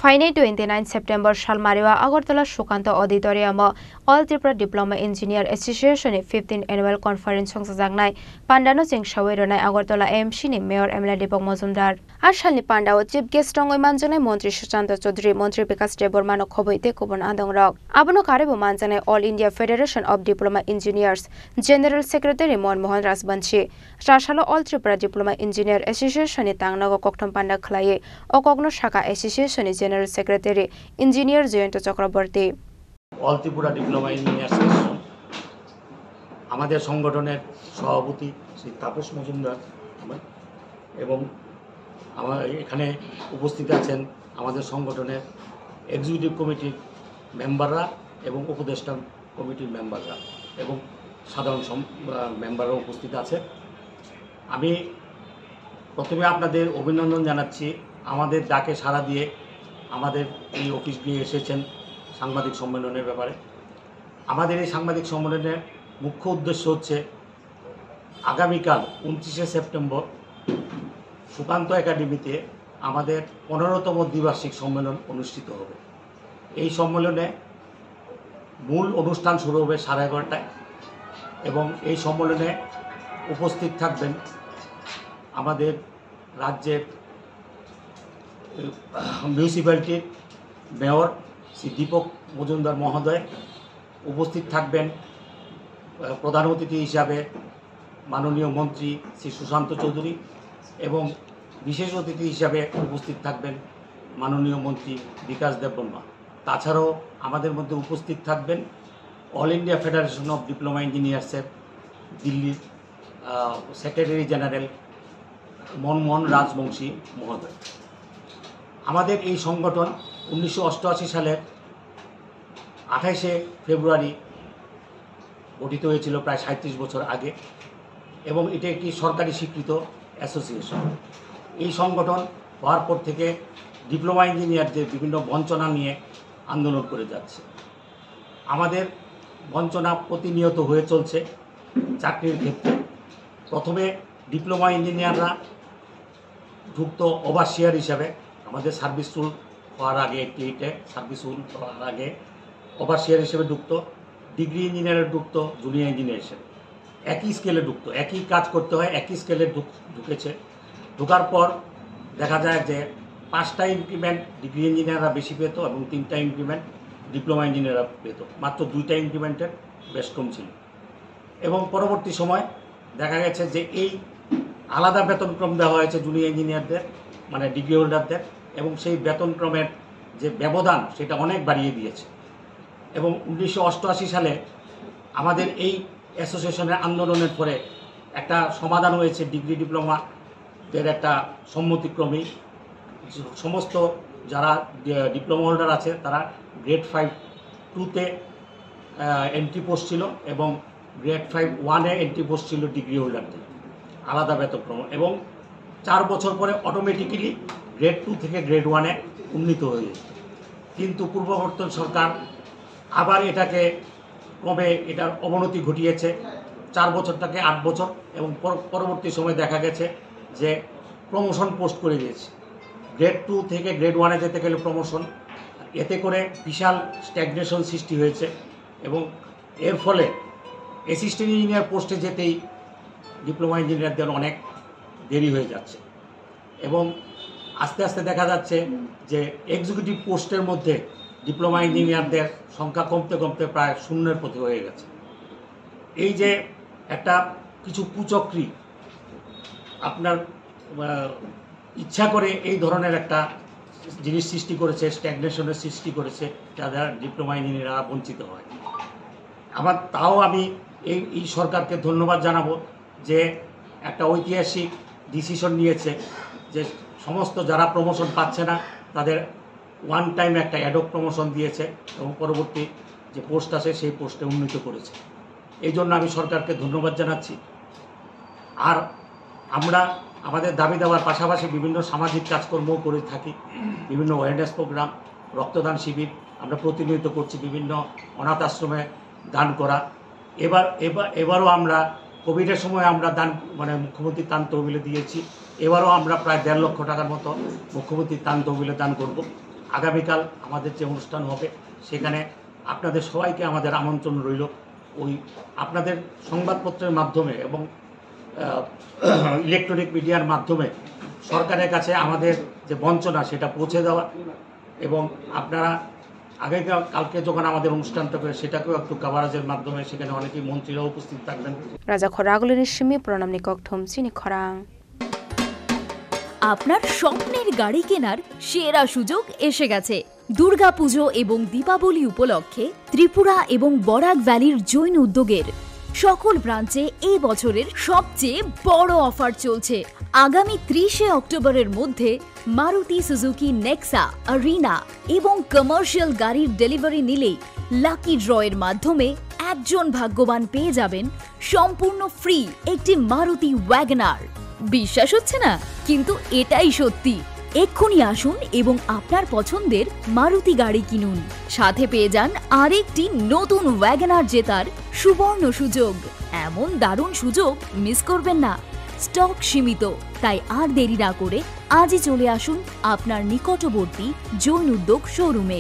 Fainai 29 September Shalmariwa Agartala Shukanta Auditorium All Tripura Diploma Engineer Association 15th Annual Conference Songsajangnai Pandano Singh Shawironai Agartala AMC ni Mayor Emla Depok Mozumdar Ashalni Pandao Chief Guest Rongoi Manjanai Montri Sushanta Chaudhary Montri Bikas Debormano Khoboite Kubon Adongrok Abono Karebo Manjanai All India Federation of Diploma Engineers General Secretary Monmohan Rasbanchi Rashalo All Tripura Diploma Engineer Association ni Tangnago Kokthom Panda Khlaye Okogno Shaka Association ni General Secretary Engineer Jayanta Chakraborty All Tripura Diploma Engineers Association আমাদের সংগঠনের সভাপতি শ্রী তাপস মজুমদার এবং এখানে উপস্থিত আছেন আমাদের সংগঠনের executive কমিটির মেম্বাররা এবং উপদেষ্টা কমিটির মেম্বাররা এবং সাধারণ মেম্বাররা উপস্থিত আছে। আমি প্রথমে আপনাদের অভিনন্দন জানাচ্ছি আমাদের ডাকে সাড়া দিয়ে আমাদের এই অফিস নিয়ে এসেছেন সাংবাদিক সম্মেলনের ব্যাপারে। আমাদের এই সাংবাদিক সম্মেলনের মুখ্য উদ্দেশ্য হচ্ছে আগামীকাল 29শে সেপ্টেম্বর সুকান্ত একাডেমিতে আমাদের 15তম দ্বিবার্ষিক সম্মেলন অনুষ্ঠিত হবে। এই সম্মেলনে মূল অনুষ্ঠান শুরু হবে 11:30টায় এবং এই সম্মেলনে উপস্থিত থাকবেন আমাদের রাজ্যের মিউনিসিপ্যালিটির মেয়র শ্রী দীপক মজুমদার মহোদয়, উপস্থিত থাকবেন প্রধান অতিথি হিসাবে মাননীয় মন্ত্রী শ্রী সুশান্ত চৌধুরী এবং বিশেষ অতিথি হিসাবে উপস্থিত থাকবেন মাননীয় মন্ত্রী বিকাশ দেববর্মা। তাছাড়াও আমাদের মধ্যে উপস্থিত থাকবেন all India federation of diploma ইঞ্জিনিয়ার্সের দিল্লির সেক্রেটারি জেনারেল মনমোহন রাজবংশী মহোদয়। আমাদের এই সংগঠন 1988 সালের 28শে ফেব্রুয়ারি গঠিত হয়েছিল, প্রায় 37 বছর আগে, এবং এটা একটি সরকারি স্বীকৃত অ্যাসোসিয়েশন। এই সংগঠন হওয়ার পর থেকে ডিপ্লোমা ইঞ্জিনিয়ারদের বিভিন্ন বঞ্চনা নিয়ে আন্দোলন করে যাচ্ছে। আমাদের বঞ্চনা প্রতিনিয়ত হয়ে চলছে চাকরির ক্ষেত্রে। প্রথমে ডিপ্লোমা ইঞ্জিনিয়াররা ঢুকত ওভারসিয়ার হিসাবে, আমাদের সার্ভিস রুল হওয়ার আগে 88-এ সার্ভিস রুল হওয়ার আগে ওভারসিয়ার হিসেবে ঢুকতো। ডিগ্রি ইঞ্জিনিয়ারে ঢুকতো জুনিয়র ইঞ্জিনিয়ার হিসেবে, একই স্কেলে ঢুকতো, একই কাজ করতে হয়, একই স্কেলে ঢুকেছে। ঢোকার পর দেখা যায় যে 5টা ইনক্রিমেন্ট ডিগ্রি ইঞ্জিনিয়াররা বেশি পেত এবং 3টা ইনক্রিমেন্ট ডিপ্লোমা ইঞ্জিনিয়াররা পেত, মাত্র 2টা ইনক্রিমেন্টের বেশ কম ছিল। এবং পরবর্তী সময় দেখা গেছে যে এই আলাদা বেতনক্রম দেওয়া হয়েছে জুনিয়র ইঞ্জিনিয়ারদের, মানে ডিগ্রি হোল্ডারদের, এবং সেই বেতনক্রমের যে ব্যবধান সেটা অনেক বাড়িয়ে দিয়েছে। এবং 1988 সালে আমাদের এই অ্যাসোসিয়েশনের আন্দোলনের পরে একটা সমাধান হয়েছে, ডিগ্রি ডিপ্লোমাদের একটা সম্মতিক্রমেই সমস্ত যারা ডিপ্লোমা হোল্ডার আছে তারা গ্রেড 5-2-তে এন্ট্রি পোস্ট ছিল এবং গ্রেড 5-1-এ এন্ট্রি পোস্ট ছিল ডিগ্রি হোল্ডারদের, আলাদা বেতনক্রম, এবং 4 বছর পরে অটোমেটিক্যালি গ্রেড 2 থেকে গ্রেড 1-এ উন্নীত হয়ে যেত। কিন্তু পূর্ববর্তী সরকার আবার এটাকে ক্রমে এটার অবনতি ঘটিয়েছে, 4 বছরটাকে 8 বছর, এবং পরবর্তী সময় দেখা গেছে যে প্রমোশন পোস্ট করে দিয়েছে। গ্রেড 2 থেকে গ্রেড 1-এ যেতে গেলে প্রমোশন, এতে করে বিশাল স্ট্যাগনেশন সৃষ্টি হয়েছে এবং এর ফলে অ্যাসিস্ট্যান্ট ইঞ্জিনিয়ার পোস্টে যেতেই ডিপ্লোমা ইঞ্জিনিয়ারদের অনেক দেরি হয়ে যাচ্ছে এবং আস্তে আস্তে দেখা যাচ্ছে যে এক্সিকিউটিভ পোস্টের মধ্যে ডিপ্লোমা ইঞ্জিনিয়ারদের সংখ্যা কমতে কমতে প্রায় শূন্যের পথে হয়ে গেছে। এই যে একটা কিছু কুচক্রী আপনার ইচ্ছা করে এই ধরনের একটা জিনিস সৃষ্টি করেছে, স্ট্যাগনেশনের সৃষ্টি করেছে, যারা ডিপ্লোমা ইঞ্জিনিয়াররা বঞ্চিত হয়। আবার তাও আমি এই সরকারকে ধন্যবাদ জানাবো যে একটা ঐতিহাসিক ডিসিশন নিয়েছে যে সমস্ত যারা প্রমোশন পাচ্ছে না তাদের ওয়ান টাইম একটা অ্যাডক প্রমোশন দিয়েছে এবং পরবর্তী যে পোস্ট আছে সেই পোস্টে উন্নীত করেছে। এই জন্য আমি সরকারকে ধন্যবাদ জানাচ্ছি। আর আমরা আমাদের দাবি দেওয়ার পাশাপাশি বিভিন্ন সামাজিক কাজকর্মও করে থাকি, বিভিন্ন অ্যাওয়ারনেস প্রোগ্রাম, রক্তদান শিবির আমরা প্রতিনিয়ত করছি, বিভিন্ন অনাথ আশ্রমে দান করা। এবারও আমরা কোভিডের সময় আমরা দান মুখ্যমন্ত্রী ত্রাণ তহবিলে দিয়েছি। এবারও আমরা প্রায় 1.5 লক্ষ টাকার মতো মুখ্যমন্ত্রী ত্রাণ তহবিলে দান করব। আগামীকাল আমাদের যে অনুষ্ঠান হবে সেখানে আপনাদের সবাইকে আমাদের আমন্ত্রণ রইল। ওই আপনাদের সংবাদপত্রের মাধ্যমে এবং ইলেকট্রনিক মিডিয়ার মাধ্যমে সরকারের কাছে আমাদের যে বঞ্চনা সেটা পৌঁছে দেওয়া, এবং আপনারা কালকে যখন আমাদের অনুষ্ঠানটা করে সেটাকেও একটু কাভারেজের মাধ্যমে সেখানে অনেকেই মন্ত্রীরা উপস্থিত থাকবেন। রাজা খরাগুলির সিমি প্রণাম নিকক থমচিনি খরাং। আপনার স্বপ্নের গাড়ি কেনার সেরা সুযোগ এসে গেছে। দুর্গাপুজো এবং দীপাবলি উপলক্ষে ত্রিপুরা এবং বরাক ভ্যালির জৈন উদ্যোগের সকল ব্রাঞ্চে এই বছরের সবচেয়ে বড় অফার চলছে। আগামী 30শে অক্টোবরের মধ্যে মারুতি সুজুকি নেক্সা, আরিনা এবং কমার্শিয়াল গাড়ির ডেলিভারি নিলেই লাকি ড্রয়ের মাধ্যমে একজন ভাগ্যবান পেয়ে যাবেন সম্পূর্ণ ফ্রি একটি মারুতি ওয়াগনার। বিশ্বাস হচ্ছে না, কিন্তু এটাই সত্যি। এক্ষুনি আসুন এবং আপনার পছন্দের মারুতি গাড়ি কিনুন, সাথে পেয়ে যান আরেকটি নতুন ওয়াগনার জেতার সুবর্ণ সুযোগ। এমন দারুণ সুযোগ মিস করবেন না। স্টক সীমিত, তাই আর দেরি না করে আজই চলে আসুন আপনার নিকটবর্তী জৈন উদ্যোগ শোরুমে।